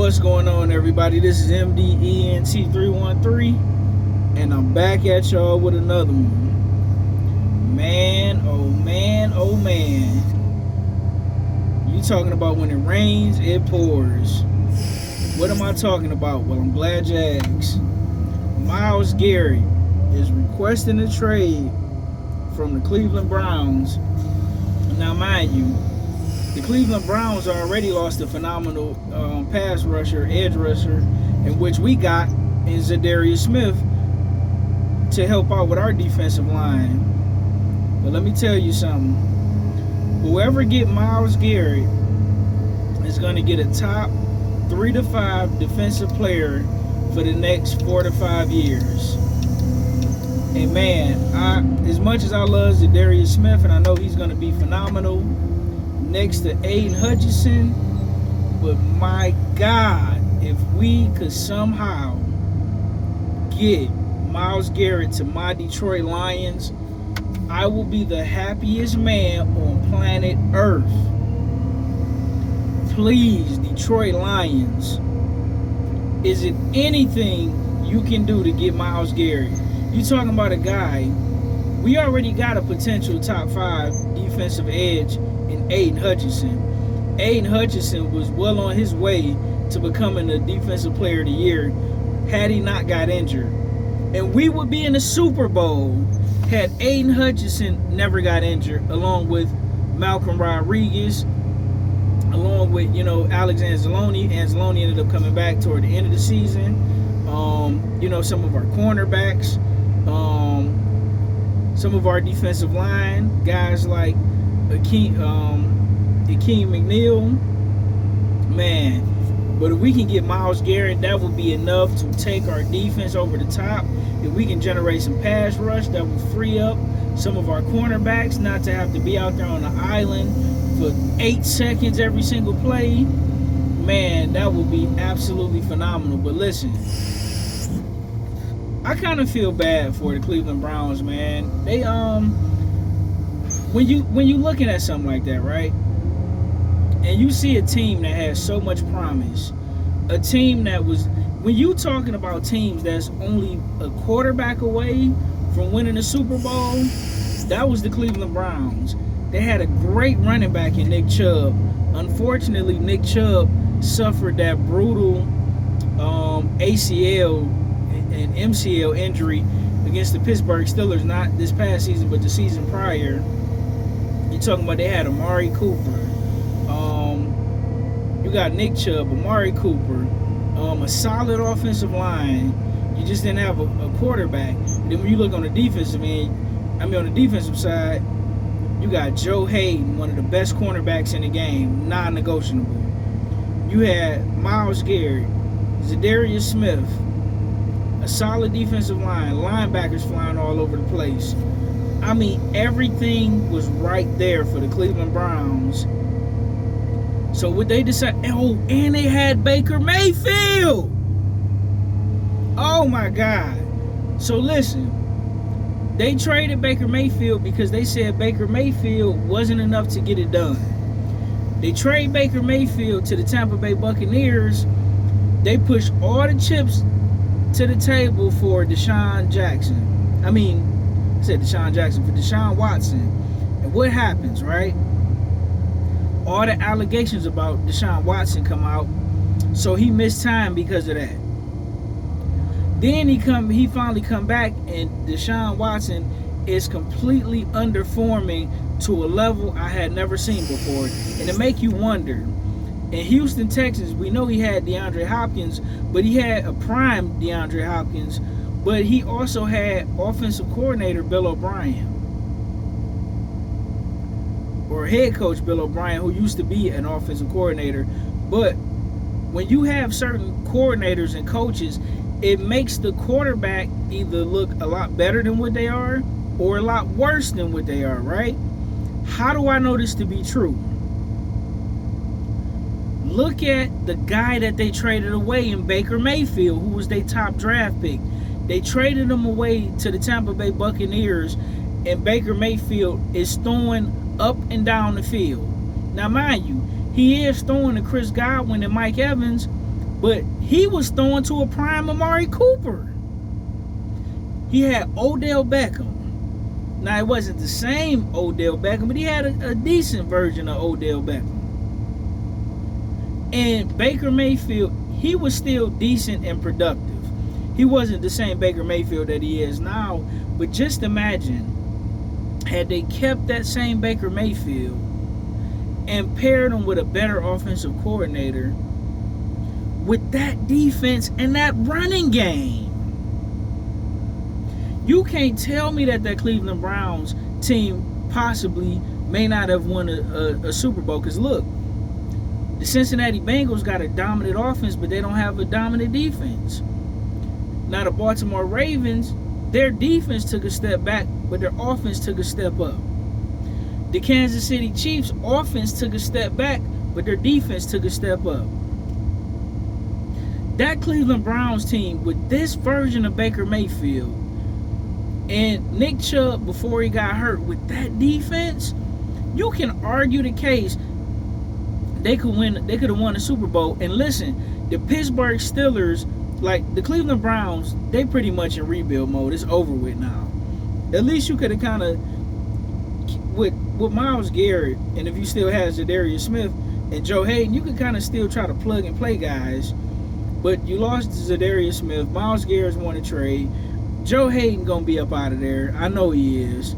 What's going on, everybody? This is MDENT313, and I'm back at y'all with another one. Man, oh man, oh man. You talking about when it rains, it pours. What am I talking about? Well, I'm glad you asked. Myles Garrett is requesting a trade from the Cleveland Browns. Now, mind you, the Cleveland Browns already lost a phenomenal pass rusher, edge rusher, in which we got in Zadarius Smith to help out with our defensive line. But let me tell you something. Whoever get Myles Garrett is going to get a top 3 to 5 defensive player for the next 4 to 5 years. And man, as much as I love Zadarius Smith, and I know he's going to be phenomenal next to Aiden Hutchinson, but my God, if we could somehow get Myles Garrett to my Detroit Lions, I will be the happiest man on planet Earth. Please, Detroit Lions, is it anything you can do to get Myles Garrett? You talking about a guy, we already got a potential top 5 defensive edge in Aiden Hutchinson. Aiden Hutchinson was well on his way to becoming the Defensive Player of the Year had he not got injured. And we would be in the Super Bowl had Aiden Hutchinson never got injured, along with Malcolm Rodriguez, along with, Alexander Anzalone. Anzalone ended up coming back toward the end of the season. Some of our cornerbacks, some of our defensive line, guys like Akeem McNeil, man. But if we can get Myles Garrett, that would be enough to take our defense over the top. If we can generate some pass rush, that will free up some of our cornerbacks not to have to be out there on the island for 8 seconds every single play. Man, that would be absolutely phenomenal. But listen, I kind of feel bad for the Cleveland Browns, man. They when you looking at something like that, right? And you see a team that has so much promise, a team that was, when you talking about teams that's only a quarterback away from winning the Super Bowl, that was the Cleveland Browns. They had a great running back in Nick Chubb. Unfortunately, Nick Chubb suffered that brutal ACL and MCL injury against the Pittsburgh Steelers, not this past season, but the season prior. You're talking about they had Amari Cooper. You got Nick Chubb, Amari Cooper, a solid offensive line. You just didn't have a quarterback. And then when you look on the defensive end, on the defensive side, you got Joe Hayden, one of the best cornerbacks in the game, non-negotiable. You had Myles Garrett, Zadarius Smith, a solid defensive line, linebackers flying all over the place. I mean, everything was right there for the Cleveland Browns. So what they decided, and they had Baker Mayfield. Oh my God. So listen, they traded Baker Mayfield because they said Baker Mayfield wasn't enough to get it done. They trade Baker Mayfield to the Tampa Bay Buccaneers. They push all the chips to the table for Deshaun Watson. And what happens, right? All the allegations about Deshaun Watson come out, so he missed time because of that. Then he finally come back, and Deshaun Watson is completely underperforming to a level I had never seen before. And it make you wonder. In Houston, Texas, we know he had DeAndre Hopkins, but he had a prime DeAndre Hopkins, but he also had offensive coordinator Bill O'Brien, or head coach Bill O'Brien, who used to be an offensive coordinator. But when you have certain coordinators and coaches, it makes the quarterback either look a lot better than what they are or a lot worse than what they are, right? How do I know this to be true? Look at the guy that they traded away in Baker Mayfield, who was their top draft pick. They traded him away to the Tampa Bay Buccaneers, and Baker Mayfield is throwing up and down the field. Now, mind you, he is throwing to Chris Godwin and Mike Evans, But he was throwing to a prime Amari Cooper. He had Odell Beckham. Now, it wasn't the same Odell Beckham, but he had a decent version of Odell Beckham. And Baker Mayfield, he was still decent and productive. He wasn't the same Baker Mayfield that he is now, but just imagine, had they kept that same Baker Mayfield and paired him with a better offensive coordinator, with that defense and that running game. You can't tell me that Cleveland Browns team possibly may not have won a Super Bowl. Because look, the Cincinnati Bengals got a dominant offense, but they don't have a dominant defense. Now the Baltimore Ravens, their defense took a step back, but their offense took a step up. The Kansas City Chiefs offense took a step back, but their defense took a step up. That Cleveland Browns team with this version of Baker Mayfield and Nick Chubb before he got hurt, with that defense, you can argue the case they could have won the Super Bowl. And listen, the Pittsburgh Steelers, like the Cleveland Browns, they pretty much in rebuild mode. It's over with now. At least you could have kind of, with Myles Garrett, and if you still have Zadarius Smith and Joe Hayden, you could kind of still try to plug and play guys. But you lost Zadarius Smith. Myles Garrett's won a trade. Joe Hayden gonna be up out of there. I know he is.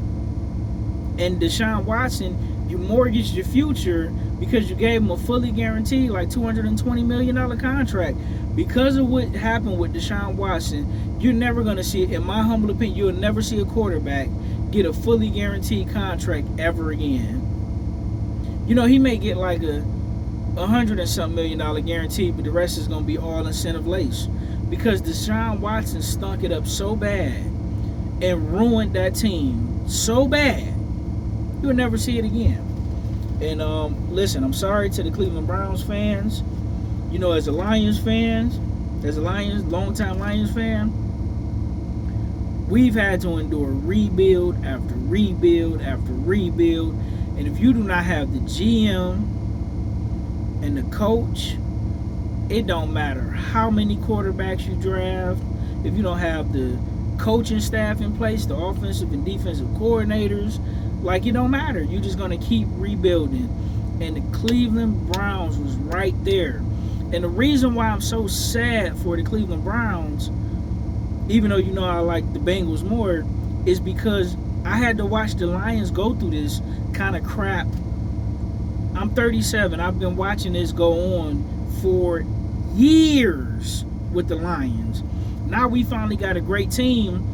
And Deshaun Watson, you mortgaged your future because you gave him a fully guaranteed, like $220 million contract. Because of what happened with Deshaun Watson, you're never gonna see, in my humble opinion, you'll never see a quarterback get a fully guaranteed contract ever again. You know, he may get like a $100 and something million guarantee, but the rest is gonna be all incentive lace. Because Deshaun Watson stunk it up so bad and ruined that team so bad, you'll never see it again. And listen, I'm sorry to the Cleveland Browns fans. You know, as a longtime Lions fan, we've had to endure rebuild after rebuild after rebuild. And if you do not have the GM and the coach, it don't matter how many quarterbacks you draft. If you don't have the coaching staff in place, the offensive and defensive coordinators, like, it don't matter. You're just going to keep rebuilding. And the Cleveland Browns was right there. And the reason why I'm so sad for the Cleveland Browns, even though you know I like the Bengals more, is because I had to watch the Lions go through this kind of crap. I'm 37. I've been watching this go on for years with the Lions. Now we finally got a great team,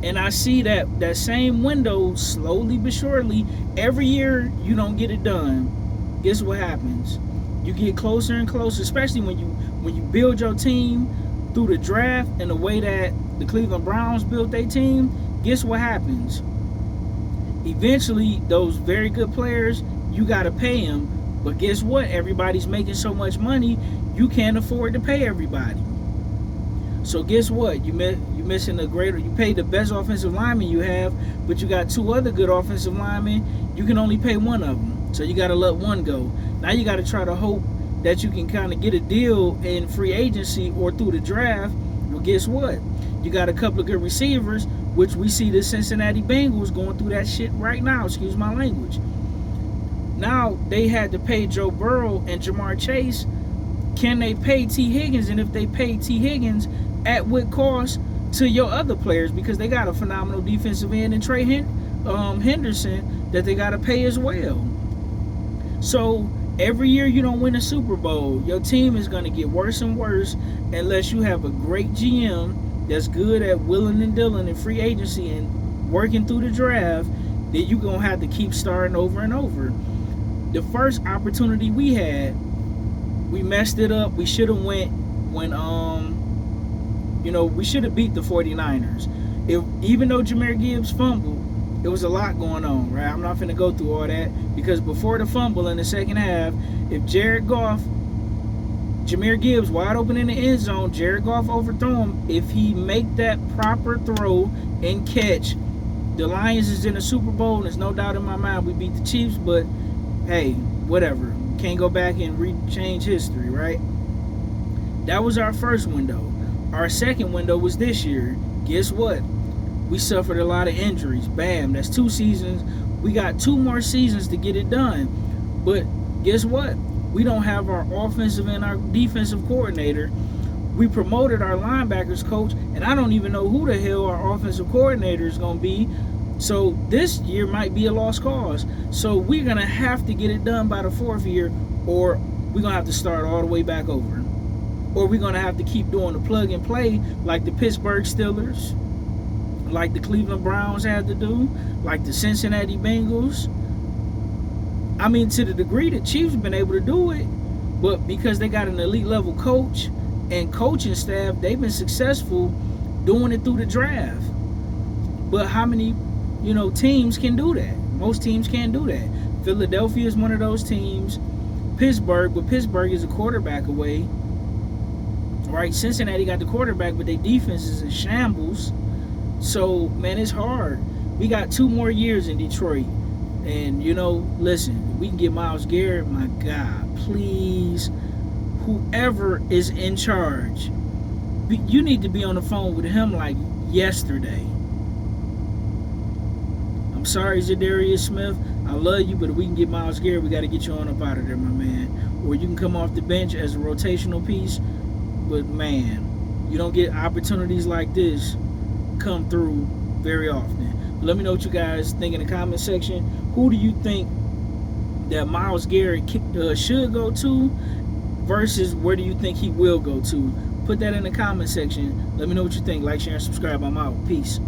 and I see that same window slowly but surely. Every year you don't get it done. Guess what happens? You get closer and closer, especially when you build your team through the draft and the way that the Cleveland Browns built their team. Guess what happens? Eventually, those very good players, you got to pay them. But guess what? Everybody's making so much money, you can't afford to pay everybody. So guess what? You're missing you pay the best offensive lineman you have, but you got two other good offensive linemen. You can only pay one of them. So you got to let one go. Now you got to try to hope that you can kind of get a deal in free agency or through the draft. Well, guess what? You got a couple of good receivers, which we see the Cincinnati Bengals going through that shit right now. Excuse my language. Now they had to pay Joe Burrow and Jamar Chase. Can they pay T. Higgins? And if they pay T. Higgins, at what cost to your other players? Because they got a phenomenal defensive end in Trey Henderson that they got to pay as well. So every year you don't win a Super Bowl, your team is going to get worse and worse unless you have a great GM that's good at willing and dealing in free agency and working through the draft. Then you're going to have to keep starting over and over. The first opportunity we had, we messed it up. We should have went when we should have beat the 49ers. Even though Jahmyr Gibbs fumbled, there was a lot going on, right? I'm not finna go through all that, because before the fumble in the second half, if Jared Goff, Jahmyr Gibbs wide open in the end zone, Jared Goff overthrow him. If he make that proper throw and catch, the Lions is in the Super Bowl. There's no doubt in my mind we beat the Chiefs, but hey, whatever. Can't go back and change history, right? That was our first window. Our second window was this year. Guess what? We suffered a lot of injuries. Bam, that's 2 seasons. We got 2 more seasons to get it done. But guess what? We don't have our offensive and our defensive coordinator. We promoted our linebackers coach, and I don't even know who the hell our offensive coordinator is going to be. So this year might be a lost cause. So we're going to have to get it done by the 4th year, or we're going to have to start all the way back over. Or we're going to have to keep doing the plug and play like the Pittsburgh Steelers, like the Cleveland Browns had to do, like the Cincinnati Bengals. I mean, to the degree the Chiefs have been able to do it, but because they got an elite level coach and coaching staff, they've been successful doing it through the draft. But how many, teams can do that? Most teams can't do that. Philadelphia is one of those teams. Pittsburgh is a quarterback away. Right? Cincinnati got the quarterback, but their defense is in shambles. So, man, it's hard. We got 2 more years in Detroit. And, listen, we can get Myles Garrett. My God, please. Whoever is in charge, you need to be on the phone with him like yesterday. I'm sorry, Zadarius Smith. I love you, but if we can get Myles Garrett, we got to get you on up out of there, my man. Or you can come off the bench as a rotational piece. But, man, you don't get opportunities like this come through very often. Let me know what you guys think in the comment section. Who do you think that Myles Garrett should go to versus where do you think he will go to? Put that in the comment section. Let me know what you think. Like, share, and subscribe. I'm out. Peace.